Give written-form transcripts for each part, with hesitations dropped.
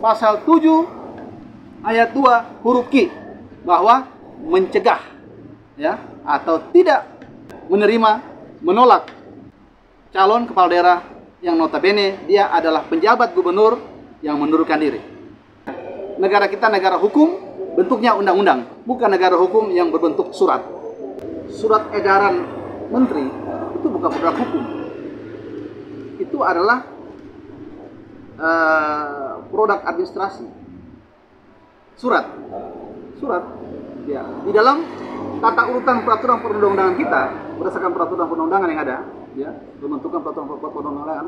pasal 7 ayat 2 huruf Q bahwa mencegah ya atau tidak menerima, menolak calon kepala daerah yang notabene dia adalah penjabat gubernur yang mengundurkan diri. Negara kita negara hukum, bentuknya undang-undang, bukan negara hukum yang berbentuk surat. Surat edaran menteri itu bukan produk hukum. Itu adalah produk administrasi. Surat ya. Di dalam tata urutan peraturan perundang-undangan kita, berdasarkan peraturan perundang-undangan yang ada, ya, pembentukan peraturan perundang-undangan,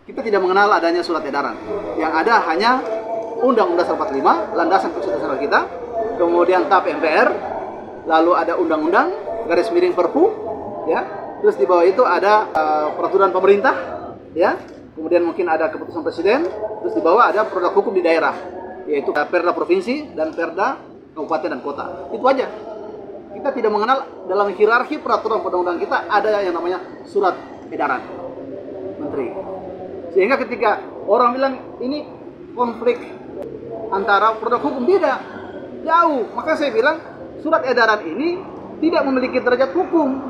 kita tidak mengenal adanya surat edaran. Yang ada hanya Undang-Undang 45, landasan konstitusional kita, kemudian TAP MPR, lalu ada undang-undang, garis miring Perpu, ya. Terus di bawah itu ada peraturan pemerintah, ya. Kemudian mungkin ada keputusan presiden, terus di bawah ada produk hukum di daerah, yaitu Perda provinsi dan Perda kabupaten dan kota. Itu aja. Kita tidak mengenal dalam hierarki peraturan perundang-undangan kita ada yang namanya surat edaran menteri. Sehingga ketika orang bilang ini konflik antara produk hukum, tidak, jauh. Maka saya bilang surat edaran ini tidak memiliki derajat hukum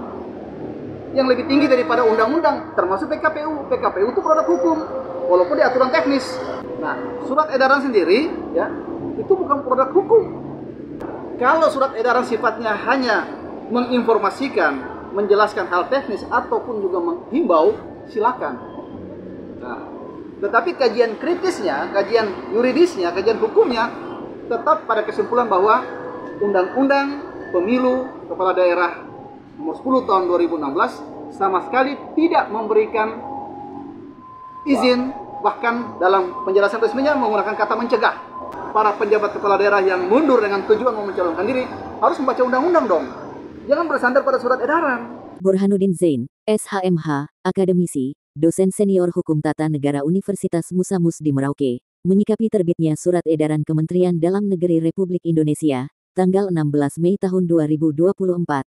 yang lebih tinggi daripada undang-undang, termasuk PKPU. PKPU itu produk hukum, walaupun di aturan teknis. Nah, surat edaran sendiri, ya, itu bukan produk hukum. Kalau surat edaran sifatnya hanya menginformasikan, menjelaskan hal teknis, ataupun juga menghimbau, silakan. Nah, tetapi kajian kritisnya, kajian yuridisnya, kajian hukumnya, tetap pada kesimpulan bahwa Undang-Undang Pemilu Kepala Daerah Nomor 10 tahun 2016 sama sekali tidak memberikan izin, bahkan dalam penjelasan resminya menggunakan kata mencegah. Para penjabat kepala daerah yang mundur dengan tujuan mau mencalonkan diri harus membaca undang-undang dong. Jangan bersandar pada surat edaran. Burhanuddin Zain, SHMH, akademisi, dosen senior Hukum Tata Negara Universitas Musa Mus di Merauke, menyikapi terbitnya Surat Edaran Kementerian Dalam Negeri Republik Indonesia tanggal 16 Mei tahun 2024,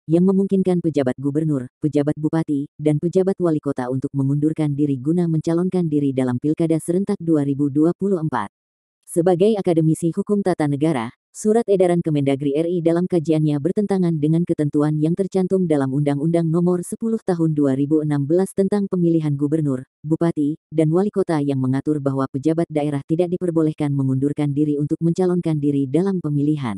yang memungkinkan pejabat gubernur, pejabat bupati, dan pejabat wali kota untuk mengundurkan diri guna mencalonkan diri dalam Pilkada Serentak 2024. Sebagai akademisi hukum tata negara, Surat Edaran Kemendagri RI dalam kajiannya bertentangan dengan ketentuan yang tercantum dalam Undang-Undang Nomor 10 Tahun 2016 tentang pemilihan gubernur, bupati, dan wali kota yang mengatur bahwa pejabat daerah tidak diperbolehkan mengundurkan diri untuk mencalonkan diri dalam pemilihan.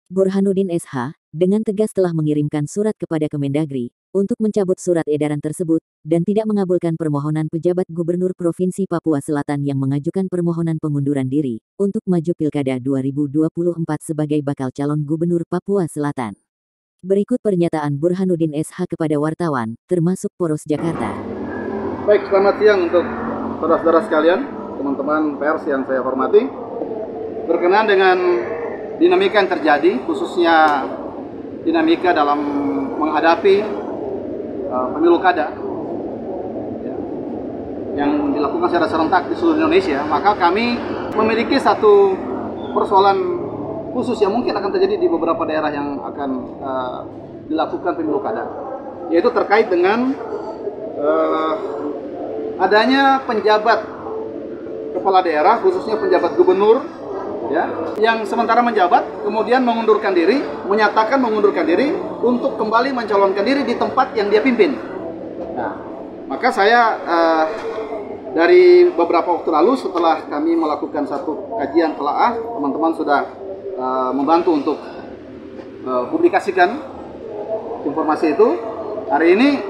Burhanuddin SH, dengan tegas telah mengirimkan surat kepada Kemendagri, untuk mencabut surat edaran tersebut, dan tidak mengabulkan permohonan pejabat gubernur Provinsi Papua Selatan yang mengajukan permohonan pengunduran diri, untuk maju Pilkada 2024 sebagai bakal calon gubernur Papua Selatan. Berikut pernyataan Burhanuddin SH kepada wartawan, termasuk Poros Jakarta. Baik, selamat siang untuk saudara-saudara sekalian, teman-teman pers yang saya hormati. Berkenaan dengan dinamika yang terjadi, khususnya dinamika dalam menghadapi pemilu kada ya, yang dilakukan secara serentak di seluruh Indonesia, maka kami memiliki satu persoalan khusus yang mungkin akan terjadi di beberapa daerah yang akan dilakukan pemilu kada, yaitu terkait dengan adanya penjabat kepala daerah, khususnya penjabat gubernur, ya, yang sementara menjabat kemudian mengundurkan diri, menyatakan mengundurkan diri untuk kembali mencalonkan diri di tempat yang dia pimpin. Nah, maka saya dari beberapa waktu lalu setelah kami melakukan satu kajian telaah, teman-teman sudah membantu untuk publikasikan informasi itu. Hari ini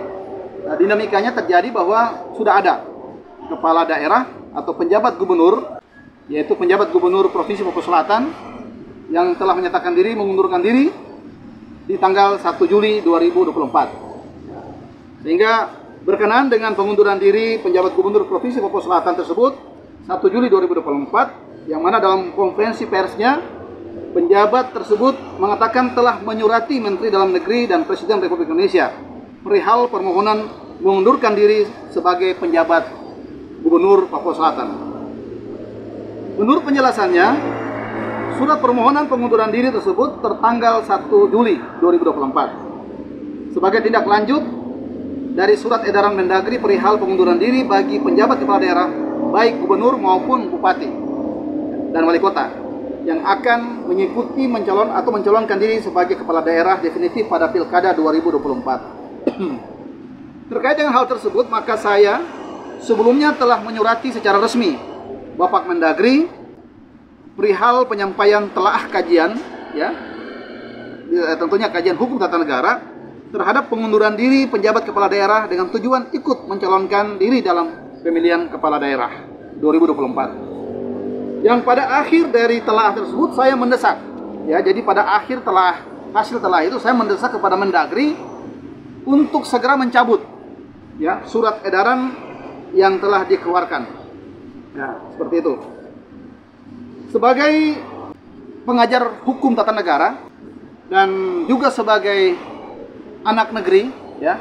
dinamikanya terjadi bahwa sudah ada kepala daerah atau penjabat gubernur, yaitu penjabat gubernur Provinsi Papua Selatan yang telah menyatakan diri mengundurkan diri di tanggal 1 Juli 2024. Sehingga berkenaan dengan pengunduran diri penjabat gubernur Provinsi Papua Selatan tersebut 1 Juli 2024, yang mana dalam konferensi persnya penjabat tersebut mengatakan telah menyurati Menteri Dalam Negeri dan Presiden Republik Indonesia perihal permohonan mengundurkan diri sebagai penjabat gubernur Papua Selatan. Menurut penjelasannya, surat permohonan pengunduran diri tersebut tertanggal 1 Juli 2024 sebagai tindak lanjut dari surat edaran Mendagri perihal pengunduran diri bagi penjabat kepala daerah, baik gubernur maupun bupati. dan wali kota yang akan mengikuti mencalonkan diri sebagai kepala daerah definitif pada Pilkada 2024. Terkait dengan hal tersebut, maka saya sebelumnya telah menyurati secara resmi Bapak Mendagri perihal penyampaian telaah kajian, ya, tentunya kajian hukum tata negara terhadap pengunduran diri penjabat kepala daerah dengan tujuan ikut mencalonkan diri dalam pemilihan kepala daerah 2024. Yang pada akhir dari telaah tersebut saya mendesak, ya, jadi pada akhir hasil telaah itu saya mendesak kepada Mendagri untuk segera mencabut, ya, surat edaran yang telah dikeluarkan. Ya, seperti itu. Sebagai pengajar hukum tata negara dan juga sebagai anak negeri, ya,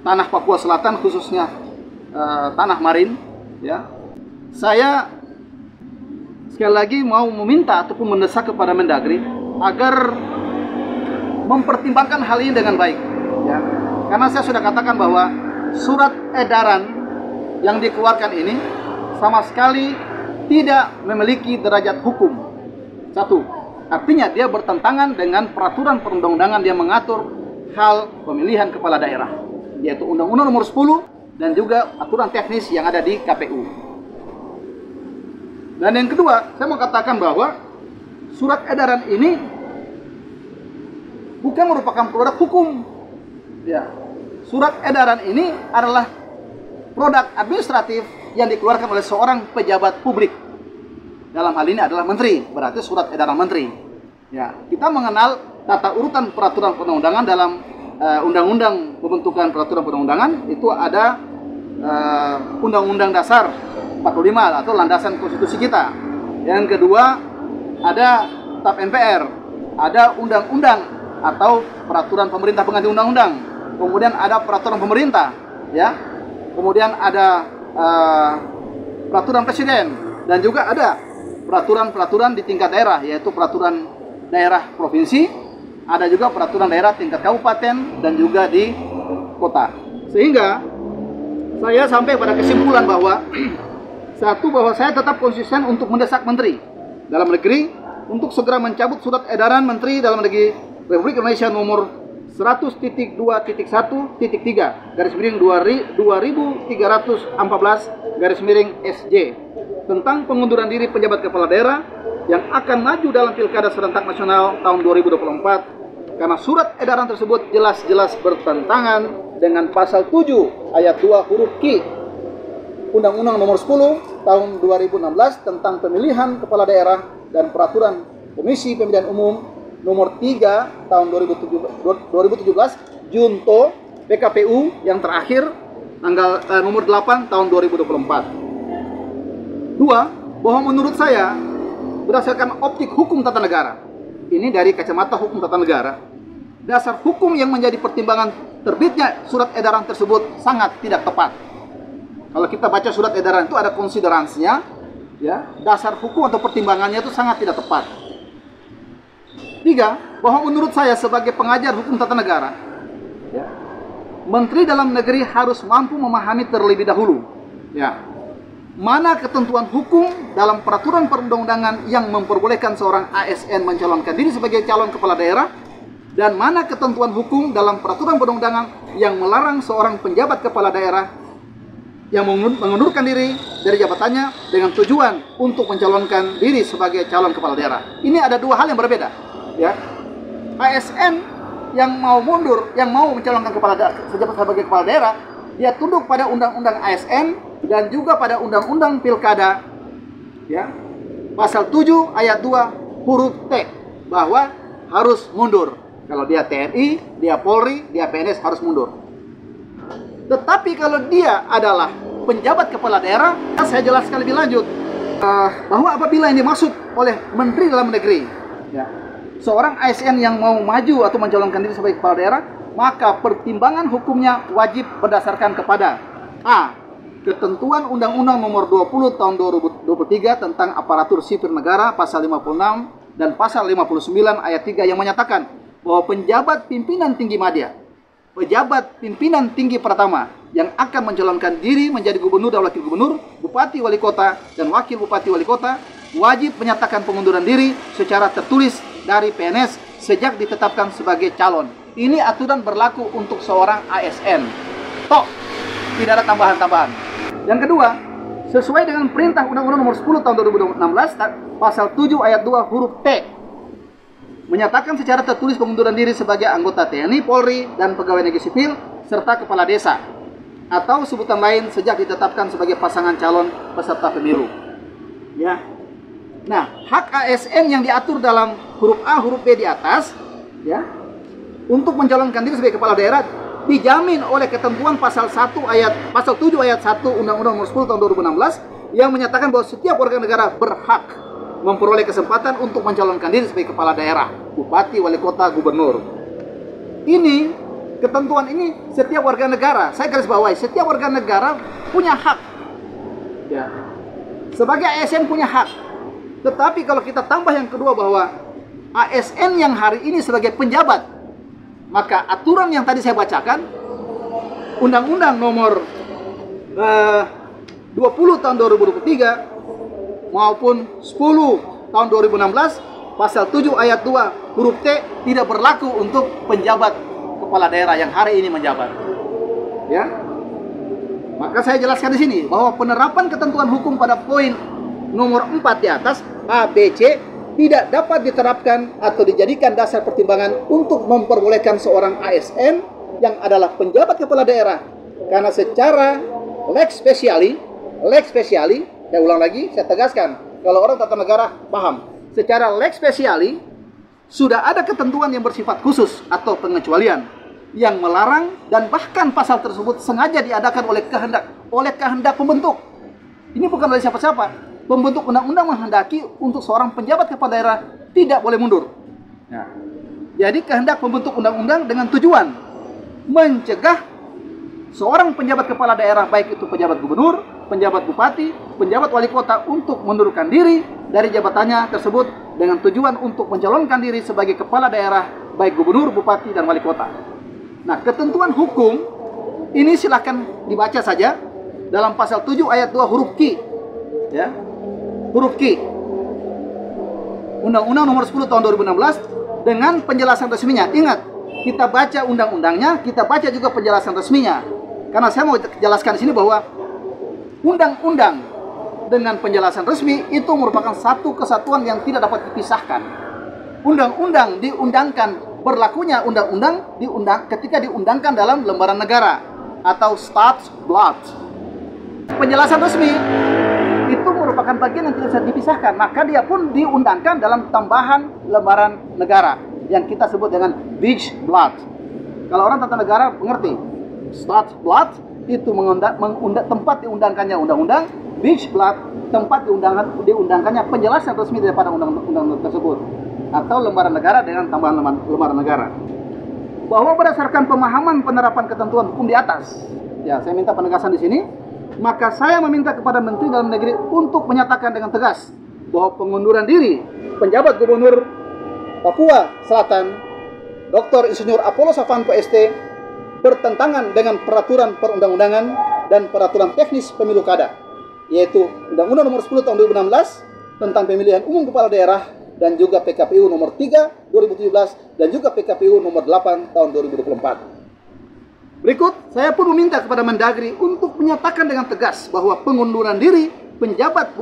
tanah Papua Selatan khususnya tanah Marin, ya, saya sekali lagi mau meminta ataupun mendesak kepada Mendagri agar mempertimbangkan hal ini dengan baik, ya. Karena saya sudah katakan bahwa surat edaran yang dikeluarkan ini sama sekali tidak memiliki derajat hukum. Satu, artinya dia bertentangan dengan peraturan perundang-undangan yang mengatur hal pemilihan kepala daerah, yaitu Undang-Undang Nomor 10 dan juga aturan teknis yang ada di KPU. Dan yang kedua, saya mau katakan bahwa surat edaran ini bukan merupakan produk hukum. Ya, surat edaran ini adalah produk administratif yang dikeluarkan oleh seorang pejabat publik. Dalam hal ini adalah menteri, berarti surat edaran menteri. Ya, kita mengenal tata urutan peraturan perundang-undangan dalam Undang-Undang Pembentukan Peraturan Perundang-undangan, itu ada Undang-Undang Dasar 45 atau landasan konstitusi kita. Yang kedua ada TAP MPR, ada undang-undang atau peraturan pemerintah pengganti undang-undang. Kemudian ada peraturan pemerintah, ya. Kemudian ada peraturan presiden dan juga ada peraturan-peraturan di tingkat daerah, yaitu peraturan daerah provinsi, ada juga peraturan daerah tingkat kabupaten dan juga di kota. Sehingga saya sampai pada kesimpulan bahwa satu, bahwa saya tetap konsisten untuk mendesak Menteri Dalam Negeri untuk segera mencabut surat edaran Menteri Dalam Negeri Republik Indonesia nomor 100.2.1.3 /2314/SJ tentang pengunduran diri penjabat kepala daerah yang akan maju dalam Pilkada Serentak Nasional tahun 2024, karena surat edaran tersebut jelas-jelas bertentangan dengan pasal 7 ayat 2 huruf Q Undang-Undang Nomor 10 Tahun 2016 tentang pemilihan kepala daerah dan peraturan Komisi Pemilihan Umum Nomor 3 Tahun 2017 Junto PKPU yang terakhir tanggal nomor 8 tahun 2024. Dua, bahwa menurut saya berdasarkan optik hukum tata negara, ini dari kacamata hukum tata negara, dasar hukum yang menjadi pertimbangan terbitnya surat edaran tersebut sangat tidak tepat. Kalau kita baca surat edaran itu ada konsideransinya, ya, dasar hukum atau pertimbangannya itu sangat tidak tepat. Tiga, bahwa menurut saya sebagai pengajar hukum tata negara, ya, Menteri Dalam Negeri harus mampu memahami terlebih dahulu, ya, mana ketentuan hukum dalam peraturan perundang-undangan yang memperbolehkan seorang ASN mencalonkan diri sebagai calon kepala daerah, dan mana ketentuan hukum dalam peraturan perundang-undangan yang melarang seorang penjabat kepala daerah yang mengundurkan diri dari jabatannya dengan tujuan untuk mencalonkan diri sebagai calon kepala daerah. Ini ada dua hal yang berbeda, ya. ASN yang mau mundur, yang mau mencalonkan sebagai kepala daerah, dia tunduk pada undang-undang ASN dan juga pada undang-undang pilkada, ya, pasal 7 ayat 2 huruf T, bahwa harus mundur. Kalau dia TNI, dia Polri, dia PNS harus mundur. Tetapi kalau dia adalah penjabat kepala daerah, saya jelaskan lebih lanjut bahwa apabila yang dimaksud oleh Menteri Dalam Negeri, ya, seorang ASN yang mau maju atau mencalonkan diri sebagai kepala daerah, maka pertimbangan hukumnya wajib berdasarkan kepada A. Ketentuan Undang-Undang Nomor 20 Tahun 2023 tentang Aparatur Sipil Negara pasal 56 dan pasal 59 ayat 3 yang menyatakan bahwa penjabat pimpinan tinggi madya, pejabat pimpinan tinggi pertama yang akan mencalonkan diri menjadi gubernur dan wakil gubernur, bupati wali kota dan wakil bupati wali kota wajib menyatakan pengunduran diri secara tertulis dari PNS sejak ditetapkan sebagai calon. Ini aturan berlaku untuk seorang ASN. Tok, tidak ada tambahan-tambahan. Yang kedua, sesuai dengan perintah Undang-Undang Nomor 10 Tahun 2016, Pasal 7 Ayat 2 huruf T, menyatakan secara tertulis pengunduran diri sebagai anggota TNI, Polri, dan pegawai negeri sipil, serta kepala desa, atau sebutan lain sejak ditetapkan sebagai pasangan calon peserta pemilu. Ya. Nah, hak ASN yang diatur dalam huruf A, huruf B di atas, ya, untuk mencalonkan diri sebagai kepala daerah dijamin oleh ketentuan pasal 7 ayat 1 Undang-Undang Nomor 10 Tahun 2016 yang menyatakan bahwa setiap warga negara berhak memperoleh kesempatan untuk mencalonkan diri sebagai kepala daerah, bupati, wali kota, gubernur. Ini ketentuan ini setiap warga negara, saya garis bawahi, setiap warga negara punya hak. Ya. Sebagai ASN punya hak. Tetapi kalau kita tambah yang kedua bahwa ASN yang hari ini sebagai penjabat, maka aturan yang tadi saya bacakan, Undang-Undang Nomor 20 Tahun 2023 maupun 10 Tahun 2016, Pasal 7 Ayat 2 huruf T tidak berlaku untuk penjabat kepala daerah yang hari ini menjabat. Ya. Maka saya jelaskan di sini bahwa penerapan ketentuan hukum pada poin nomor 4 di atas A, B, C tidak dapat diterapkan atau dijadikan dasar pertimbangan untuk memperbolehkan seorang ASN yang adalah penjabat kepala daerah karena secara lex speciali, saya ulang lagi, saya tegaskan, kalau orang tata negara paham, secara lex speciali sudah ada ketentuan yang bersifat khusus atau pengecualian yang melarang dan bahkan pasal tersebut sengaja diadakan oleh kehendak pembentuk. Ini bukan dari siapa-siapa. Pembentuk undang-undang menghendaki untuk seorang penjabat kepala daerah tidak boleh mundur. Nah, jadi kehendak pembentuk undang-undang dengan tujuan mencegah seorang penjabat kepala daerah, baik itu penjabat gubernur, penjabat bupati, penjabat wali kota, untuk mundurkan diri dari jabatannya tersebut dengan tujuan untuk mencalonkan diri sebagai kepala daerah, baik gubernur, bupati, dan wali kota. Nah, ketentuan hukum ini silakan dibaca saja dalam pasal 7 ayat 2 huruf Q. Ya. Huruf Q. Undang-Undang Nomor 10 Tahun 2016 dengan penjelasan resminya. Ingat, kita baca undang-undangnya, kita baca juga penjelasan resminya. Karena saya mau jelaskan di sini bahwa undang-undang dengan penjelasan resmi itu merupakan satu kesatuan yang tidak dapat dipisahkan. Undang-undang diundangkan, berlakunya undang-undang ketika diundangkan dalam lembaran negara atau Staatsblad. Penjelasan resmi itu merupakan bagian yang tidak bisa dipisahkan, maka dia pun diundangkan dalam tambahan lembaran negara yang kita sebut dengan Bijblad. Kalau orang tata negara mengerti, Staatsblad itu tempat diundangkannya undang-undang, Bijblad tempat diundangkannya penjelasan resmi daripada undang-undang tersebut, atau lembaran negara dengan tambahan lembaran negara. Bahwa berdasarkan pemahaman penerapan ketentuan hukum di atas, ya saya minta penegasan di sini. Maka saya meminta kepada Menteri Dalam Negeri untuk menyatakan dengan tegas bahwa pengunduran diri penjabat Gubernur Papua Selatan Dr. Insinyur Apollo Savanko ST bertentangan dengan peraturan perundang-undangan dan peraturan teknis pemilu kada, yaitu Undang-Undang Nomor 10 Tahun 2016 tentang pemilihan umum kepala daerah dan juga PKPU Nomor 3 2017 dan juga PKPU Nomor 8 Tahun 2024. Berikut, saya pun meminta kepada Mendagri untuk menyatakan dengan tegas bahwa pengunduran diri penjabat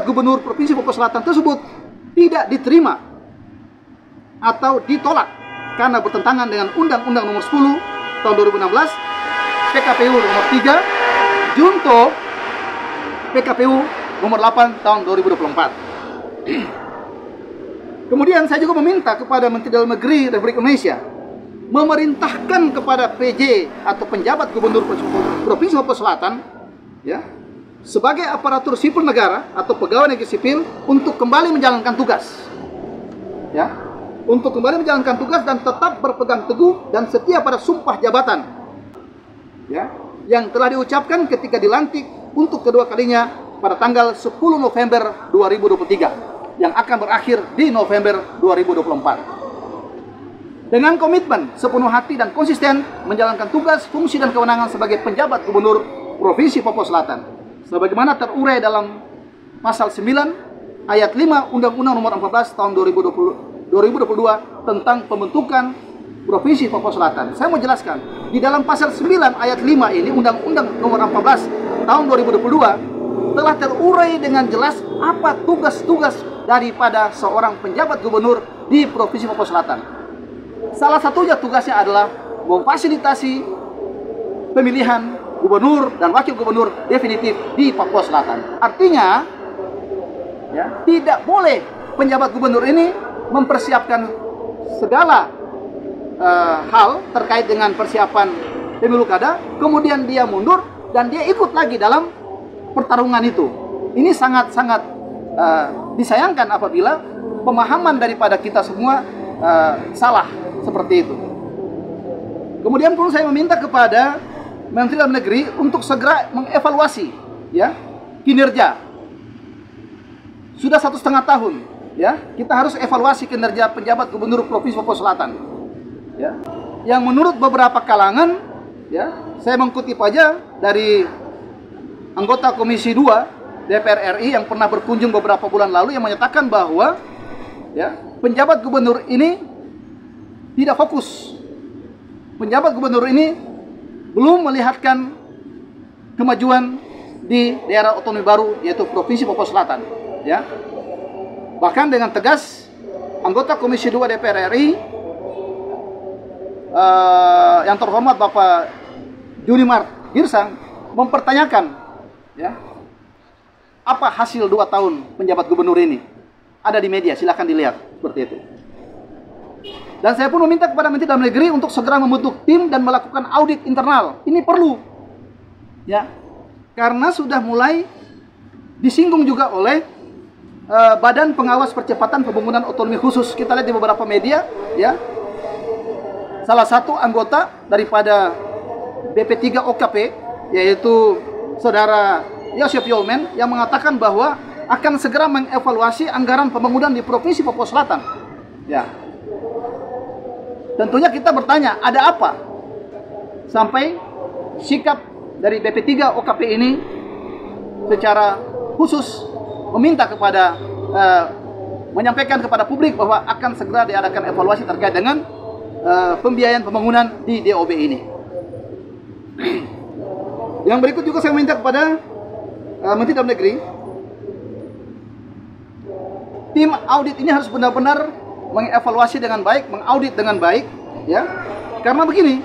Gubernur Provinsi Papua Selatan tersebut tidak diterima atau ditolak karena bertentangan dengan Undang-Undang Nomor 10 Tahun 2016, PKPU Nomor 3, Junto PKPU Nomor 8 Tahun 2024. Kemudian saya juga meminta kepada Menteri Dalam Negeri Republik Indonesia memerintahkan kepada PJ atau penjabat Gubernur Provinsi Papua Selatan, ya, sebagai aparatur sipil negara atau pegawai negeri sipil untuk kembali menjalankan tugas, ya, untuk kembali menjalankan tugas dan tetap berpegang teguh dan setia pada sumpah jabatan, ya, yang telah diucapkan ketika dilantik untuk kedua kalinya pada tanggal 10 November 2023 yang akan berakhir di November 2024. Dengan komitmen sepenuh hati dan konsisten menjalankan tugas, fungsi, dan kewenangan sebagai penjabat Gubernur Provinsi Papua Selatan sebagaimana terurai dalam pasal 9 ayat 5 Undang-Undang Nomor 14 tahun 2022 tentang pembentukan Provinsi Papua Selatan. Saya mau jelaskan, di dalam pasal 9 ayat 5 ini Undang-Undang Nomor 14 tahun 2022 telah terurai dengan jelas apa tugas-tugas daripada seorang penjabat gubernur di Provinsi Papua Selatan. Salah satunya tugasnya adalah memfasilitasi pemilihan gubernur dan wakil gubernur definitif di Papua Selatan. Artinya, ya, tidak boleh penjabat gubernur ini mempersiapkan segala hal terkait dengan persiapan pemilu kada, kemudian dia mundur dan dia ikut lagi dalam pertarungan itu. Ini sangat-sangat disayangkan apabila pemahaman daripada kita semua salah seperti itu. Kemudian perlu saya meminta kepada Menteri Dalam Negeri untuk segera mengevaluasi, ya, kinerja. Sudah 1,5 tahun, ya, kita harus evaluasi kinerja penjabat gubernur Provinsi Papua Selatan. Ya, yang menurut beberapa kalangan, ya, saya mengutip aja dari anggota Komisi 2 DPR RI yang pernah berkunjung beberapa bulan lalu yang menyatakan bahwa, ya, penjabat gubernur ini tidak fokus. Penjabat gubernur ini belum melihatkan kemajuan di daerah otonomi baru yaitu Provinsi Papua Selatan, ya. Bahkan dengan tegas anggota Komisi 2 DPR RI yang terhormat Bapak Junimart Girsang mempertanyakan, ya, apa hasil 2 tahun penjabat gubernur ini. Ada di media, silahkan dilihat seperti itu. Dan saya pun meminta kepada Menteri Dalam Negeri untuk segera membentuk tim dan melakukan audit internal. Ini perlu, ya, karena sudah mulai disinggung juga oleh Badan Pengawas Percepatan Pembangunan Otonomi Khusus. Kita lihat di beberapa media, ya, salah satu anggota daripada BP3 OKP yaitu saudara Yosef Yolmen yang mengatakan bahwa akan segera mengevaluasi anggaran pembangunan di Provinsi Papua Selatan. Ya. Tentunya kita bertanya, ada apa sampai sikap dari BP3 OKP ini secara khusus meminta kepada menyampaikan kepada publik bahwa akan segera diadakan evaluasi terkait dengan pembiayaan pembangunan di DOB ini. Yang berikut juga saya minta kepada Menteri Dalam Negeri, tim audit ini harus benar-benar mengevaluasi dengan baik, mengaudit dengan baik, ya. Karena begini,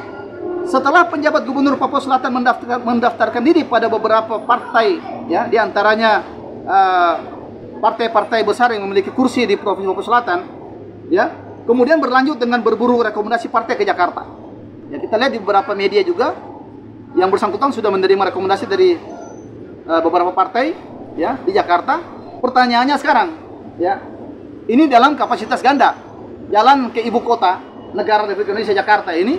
setelah penjabat gubernur Papua Selatan mendaftarkan diri pada beberapa partai, ya, diantaranya partai-partai besar yang memiliki kursi di Provinsi Papua Selatan, ya, kemudian berlanjut dengan berburu rekomendasi partai ke Jakarta. Ya, kita lihat di beberapa media juga yang bersangkutan sudah menerima rekomendasi dari beberapa partai, ya, di Jakarta. Pertanyaannya sekarang, ya, ini dalam kapasitas ganda, jalan ke ibu kota negara Republik Indonesia Jakarta ini,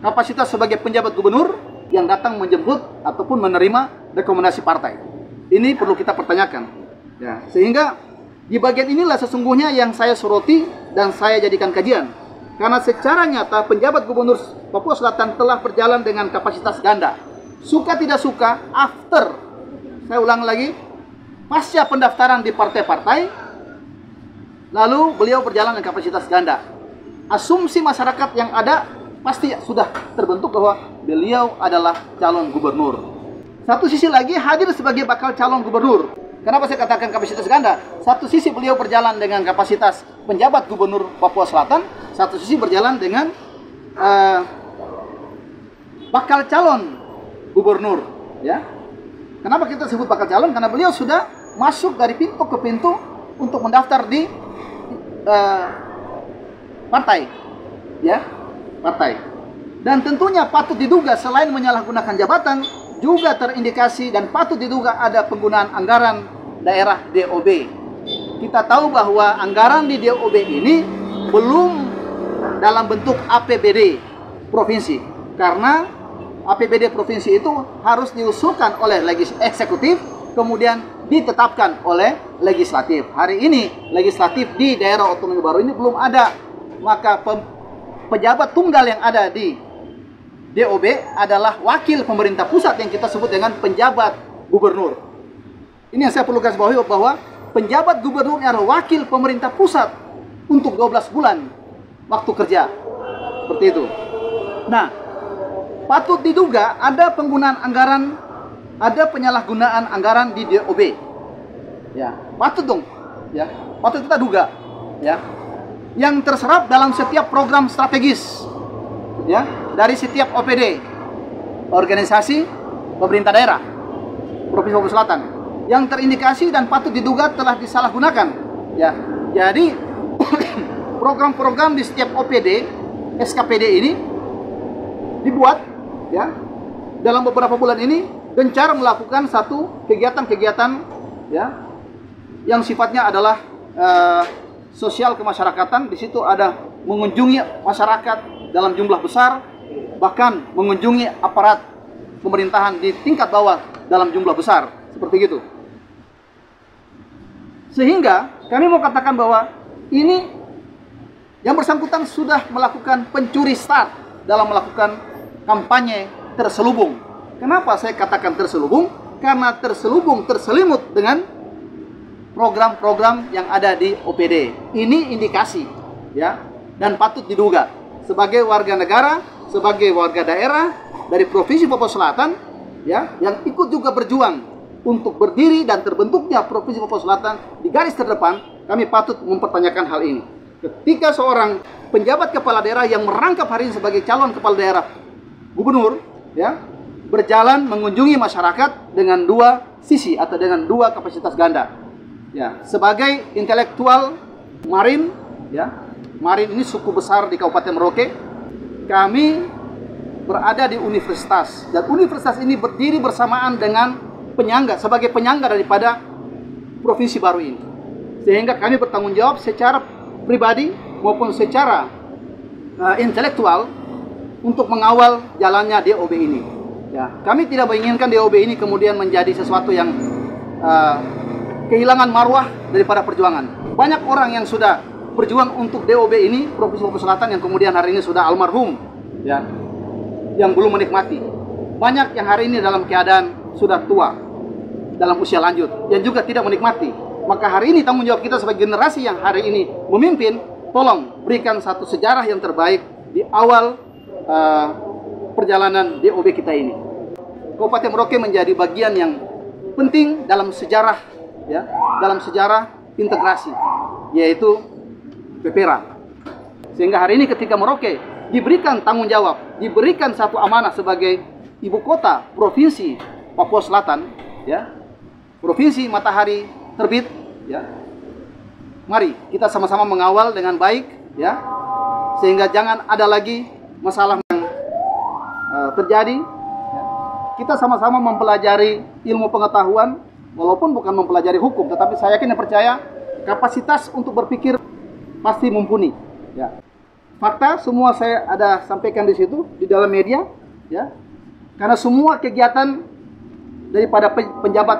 kapasitas sebagai penjabat gubernur yang datang menjemput ataupun menerima rekomendasi partai. Ini perlu kita pertanyakan, ya, sehingga di bagian inilah sesungguhnya yang saya soroti dan saya jadikan kajian. Karena secara nyata penjabat gubernur Papua Selatan telah berjalan dengan kapasitas ganda. Suka tidak suka, after, saya ulang lagi, pasca pendaftaran di partai-partai, lalu beliau berjalan dengan kapasitas ganda. Asumsi masyarakat yang ada pasti sudah terbentuk bahwa beliau adalah calon gubernur. Satu sisi lagi hadir sebagai bakal calon gubernur. Kenapa saya katakan kapasitas ganda? Satu sisi beliau berjalan dengan kapasitas penjabat gubernur Papua Selatan, satu sisi berjalan dengan bakal calon gubernur, ya. Kenapa kita sebut bakal calon? Karena beliau sudah masuk dari pintu ke pintu untuk mendaftar di partai, ya, partai. Dan tentunya patut diduga selain menyalahgunakan jabatan, juga terindikasi dan patut diduga ada penggunaan anggaran daerah DOB. Kita tahu bahwa anggaran di DOB ini belum dalam bentuk APBD provinsi, karena APBD provinsi itu harus diusulkan oleh eksekutif, kemudian ditetapkan oleh legislatif. Hari ini legislatif di daerah otonomi baru ini belum ada, maka pejabat tunggal yang ada di DOB adalah wakil pemerintah pusat yang kita sebut dengan penjabat gubernur. Ini yang saya perlu garis bawahi, bahwa penjabat gubernurnya adalah wakil pemerintah pusat untuk 12 bulan waktu kerja. Seperti itu. Nah, patut diduga ada penggunaan anggaran, ada penyalahgunaan anggaran di DOB. Ya, patut dong. Ya, patut kita duga. Ya, yang terserap dalam setiap program strategis. Ya, dari setiap OPD, organisasi pemerintah daerah, Provinsi Papua Selatan, yang terindikasi dan patut diduga telah disalahgunakan. Ya, jadi program-program di setiap OPD, SKPD ini dibuat, ya, dalam beberapa bulan ini gencar melakukan satu kegiatan-kegiatan, ya, yang sifatnya adalah sosial kemasyarakatan. Di situ ada mengunjungi masyarakat dalam jumlah besar, bahkan mengunjungi aparat pemerintahan di tingkat bawah dalam jumlah besar, seperti itu. Sehingga kami mau katakan bahwa ini yang bersangkutan sudah melakukan pencuri start dalam melakukan kampanye terselubung. Kenapa saya katakan terselubung? Karena terselimut dengan program-program yang ada di OPD. Ini indikasi, ya, dan patut diduga sebagai warga negara, sebagai warga daerah dari Provinsi Papua Selatan, ya, yang ikut juga berjuang untuk berdiri dan terbentuknya Provinsi Papua Selatan di garis terdepan. Kami patut mempertanyakan hal ini. Ketika seorang penjabat kepala daerah yang merangkap hari ini sebagai calon kepala daerah gubernur, ya, berjalan mengunjungi masyarakat dengan dua sisi atau dengan dua kapasitas ganda. Ya, sebagai intelektual Marin, ya, Marin ini suku besar di Kabupaten Merauke. Kami berada di universitas, dan universitas ini berdiri bersamaan dengan penyangga, sebagai penyangga daripada provinsi baru ini. Sehingga kami bertanggung jawab secara pribadi maupun secara intelektual untuk mengawal jalannya DOB ini. Ya, kami tidak menginginkan DOB ini kemudian menjadi sesuatu yang kehilangan marwah daripada perjuangan. Banyak orang yang sudah berjuang untuk DOB ini, Provinsi Papua Selatan, yang kemudian hari ini sudah almarhum, ya, yang belum menikmati. Banyak yang hari ini dalam keadaan sudah tua, dalam usia lanjut, yang juga tidak menikmati. Maka hari ini tanggung jawab kita sebagai generasi yang hari ini memimpin, tolong berikan satu sejarah yang terbaik di awal perjalanan DOB kita ini. Kabupaten Merauke menjadi bagian yang penting dalam sejarah, ya, dalam sejarah integrasi, yaitu PPRA. Sehingga hari ini ketika Merauke diberikan tanggung jawab, diberikan satu amanah sebagai ibu kota Provinsi Papua Selatan, ya, Provinsi Matahari Terbit, ya, mari kita sama-sama mengawal dengan baik, ya, sehingga jangan ada lagi masalah yang terjadi. Ya. Kita sama-sama mempelajari ilmu pengetahuan, walaupun bukan mempelajari hukum, tetapi saya yakin dan percaya kapasitas untuk berpikir pasti mumpuni. Ya. Fakta semua saya ada sampaikan di situ di dalam media, ya. Karena semua kegiatan daripada penjabat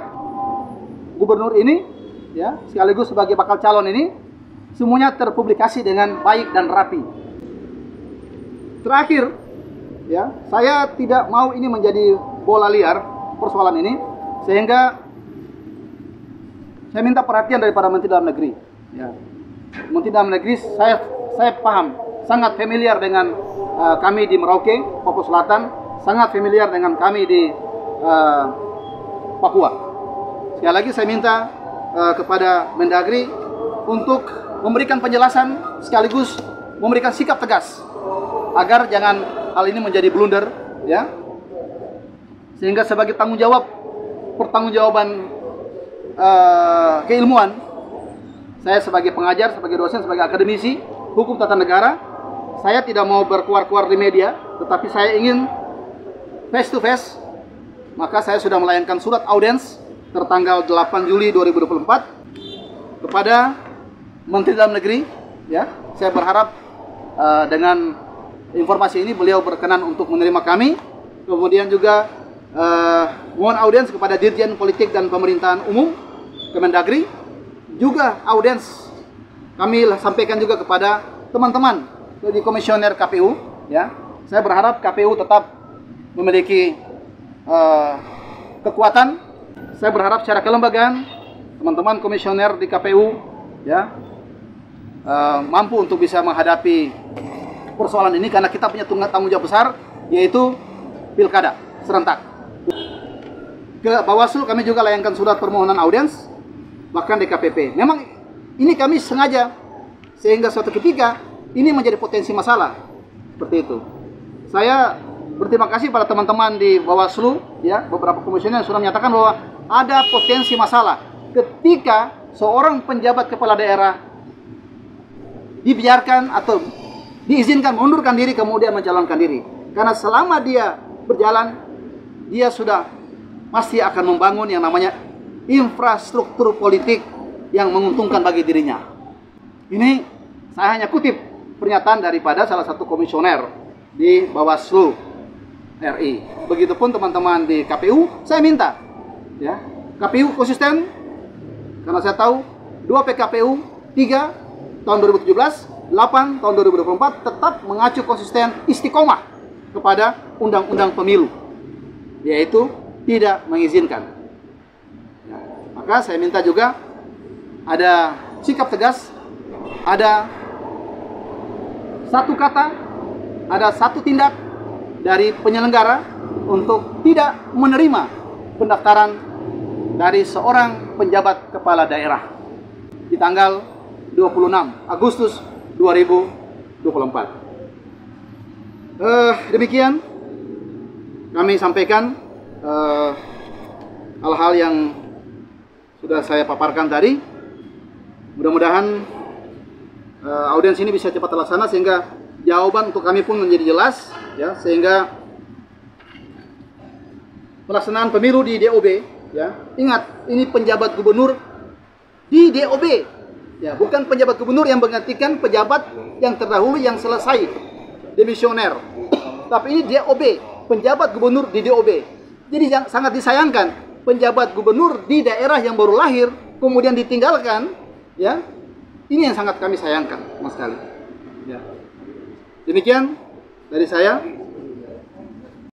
gubernur ini, ya, sekaligus sebagai bakal calon ini, semuanya terpublikasi dengan baik dan rapi. Terakhir, ya, saya tidak mau ini menjadi bola liar persoalan ini, sehingga saya minta perhatian daripada Menteri Dalam Negeri. Ya. Menteri Dalam Negeri, saya paham, sangat familiar dengan kami di Merauke, Papua Selatan, sangat familiar dengan kami di Papua. Sekali lagi saya minta kepada Mendagri untuk memberikan penjelasan sekaligus memberikan sikap tegas agar jangan hal ini menjadi blunder, ya. Sehingga sebagai pertanggungjawaban keilmuan, saya sebagai pengajar, sebagai dosen, sebagai akademisi hukum tata negara, saya tidak mau berkuar-kuar di media, tetapi saya ingin face to face. Maka saya sudah melayangkan surat audiens tertanggal 8 Juli 2024 kepada Menteri Dalam Negeri, ya. Saya berharap dengan informasi ini beliau berkenan untuk menerima kami. Kemudian juga mohon audiens kepada Dirjen Politik dan Pemerintahan Umum Kemendagri. Juga audiens kami sampaikan juga kepada teman-teman di komisioner KPU, ya. Saya berharap KPU tetap memiliki kekuatan. Saya berharap secara kelembagaan teman-teman komisioner di KPU ya mampu untuk bisa menghadapi persoalan ini, karena kita punya tanggung jawab besar, yaitu pilkada serentak. Ke Bawaslu kami juga layangkan surat permohonan audiens, bahkan DKPP. Memang ini kami sengaja, sehingga suatu ketika ini menjadi potensi masalah seperti itu. Saya berterima kasih pada teman-teman di Bawaslu, ya, beberapa komisioner yang sudah menyatakan bahwa ada potensi masalah ketika seorang penjabat kepala daerah dibiarkan atau diizinkan mengundurkan diri kemudian mencalonkan diri. Karena selama dia berjalan, dia sudah pasti akan membangun yang namanya infrastruktur politik yang menguntungkan bagi dirinya. Ini saya hanya kutip pernyataan daripada salah satu komisioner di Bawaslu RI. Begitupun teman-teman di KPU, saya minta ya, KPU konsisten, karena saya tahu 2 PKPU, 3 tahun 2017, 8 tahun 2024 tetap mengacu konsisten istiqomah kepada undang-undang pemilu, yaitu tidak mengizinkan. Ya, maka saya minta juga ada sikap tegas, ada satu kata, ada satu tindak dari penyelenggara untuk tidak menerima pendaftaran dari seorang penjabat kepala daerah di tanggal 26 Agustus 2024. Demikian kami sampaikan hal-hal yang sudah saya paparkan tadi. Mudah-mudahan audiens ini bisa cepat terlaksana sehingga jawaban untuk kami pun menjadi jelas, ya, sehingga pelaksanaan pemilu di DOB, ya, ingat ini penjabat gubernur di DOB. Ya, bukan penjabat gubernur yang menggantikan pejabat yang terdahulu yang selesai demisioner. Tapi ini DOB, penjabat gubernur di DOB. Jadi yang sangat disayangkan, penjabat gubernur di daerah yang baru lahir kemudian ditinggalkan, ya. Ini yang sangat kami sayangkan, Mas sekali. Ya. Demikian dari saya.